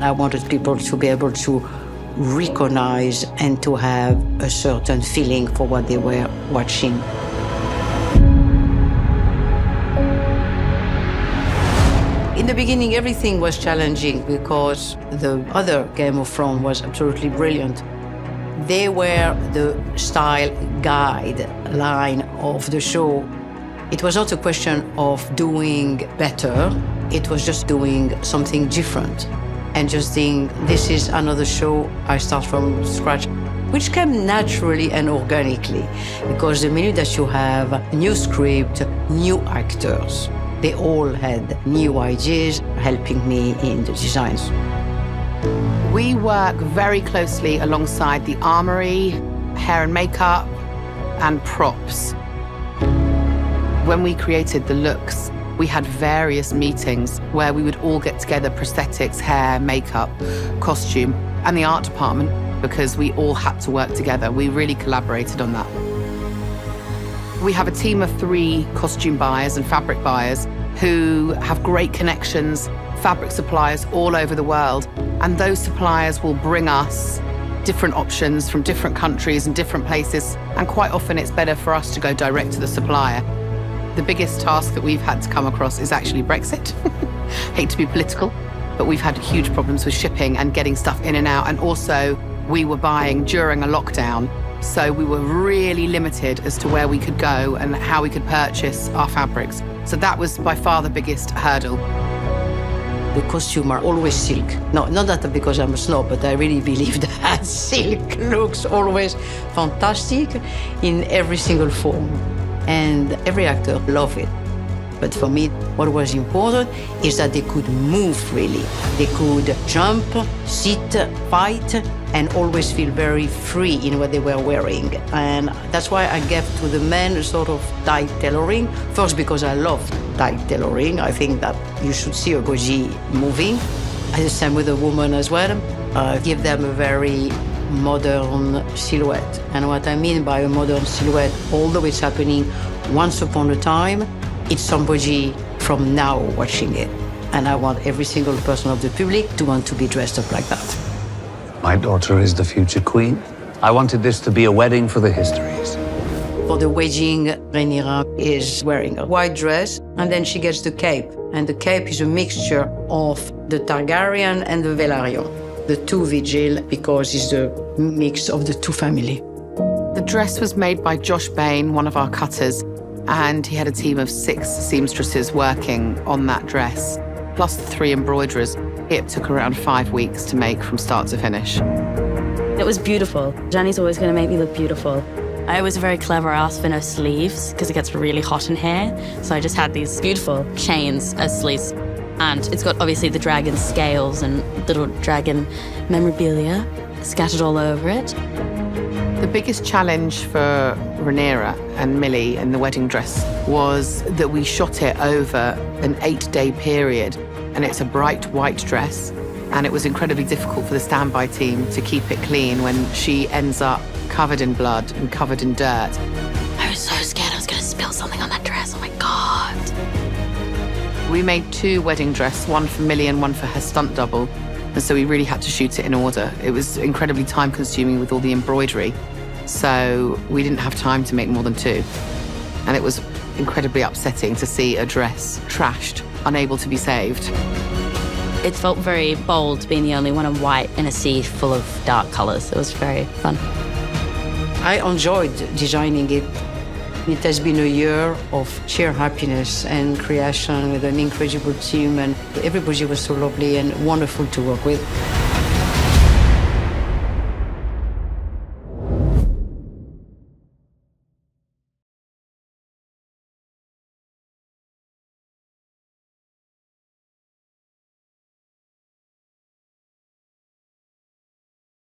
I wanted people to be able to recognize and to have a certain feeling for what they were watching. In the beginning, everything was challenging because the other Game of Thrones was absolutely brilliant. They were the style guideline of the show. It was not a question of doing better. It was just doing something different and just saying, this is another show, I start from scratch, which came naturally and organically because the minute that you have a new script, new actors, they all had new ideas helping me in the designs. We work very closely alongside the armory, hair and makeup, and props. When we created the looks, we had various meetings where we would all get together, prosthetics, hair, makeup, costume, and the art department, because we all had to work together. We really collaborated on that. We have a team of 3 costume buyers and fabric buyers who have great connections, fabric suppliers all over the world, and those suppliers will bring us different options from different countries and different places, and quite often it's better for us to go direct to the supplier. The biggest task that we've had to come across is actually Brexit. Hate to be political, but we've had huge problems with shipping and getting stuff in and out, and also we were buying during a lockdown, so we were really limited as to where we could go and how we could purchase our fabrics. So that was by far the biggest hurdle. The costumes are always silk. No, not that because I'm a snob, but I really believe that silk looks always fantastic in every single form. And every actor loved it. But for me, what was important is that they could move freely. They could jump, sit, fight, and always feel very free in what they were wearing. And that's why I gave to the men a sort of tight tailoring. First, because I love tight tailoring. I think that you should see a body moving. And the same with the woman as well. Give them a very modern silhouette. And what I mean by a modern silhouette, although it's happening once upon a time, it's somebody from now watching it. And I want every single person of the public to want to be dressed up like that. My daughter is the future queen. I wanted this to be a wedding for the histories. For the wedding, Rhaenyra is wearing a white dress, and then she gets the cape. And the cape is a mixture of the Targaryen and the Velaryon. The 2 Vigil, because it's the mix of the 2 family. The dress was made by Josh Bain, one of our cutters, and he had a team of 6 seamstresses working on that dress, plus the 3 embroiderers. It took around 5 weeks to make from start to finish. It was beautiful. Jany's always going to make me look beautiful. I was very clever. I asked for no sleeves because it gets really hot in here. So I just had these beautiful chains as sleeves. And it's got obviously the dragon scales and little dragon memorabilia scattered all over it. The biggest challenge for Rhaenyra and Millie in the wedding dress was that we shot it over an 8-day period, and it's a bright white dress, and it was incredibly difficult for the standby team to keep it clean when she ends up covered in blood and covered in dirt. I was so scared I was going to spill something on that dress. Oh my God. We made 2 wedding dresses, one for Millie and one for her stunt double. And so we really had to shoot it in order. It was incredibly time-consuming with all the embroidery. So we didn't have time to make more than 2. And it was incredibly upsetting to see a dress trashed, unable to be saved. It felt very bold being the only one in white in a sea full of dark colours. It was very fun. I enjoyed designing it. It has been a year of sheer happiness and creation with an incredible team, and everybody was so lovely and wonderful to work with.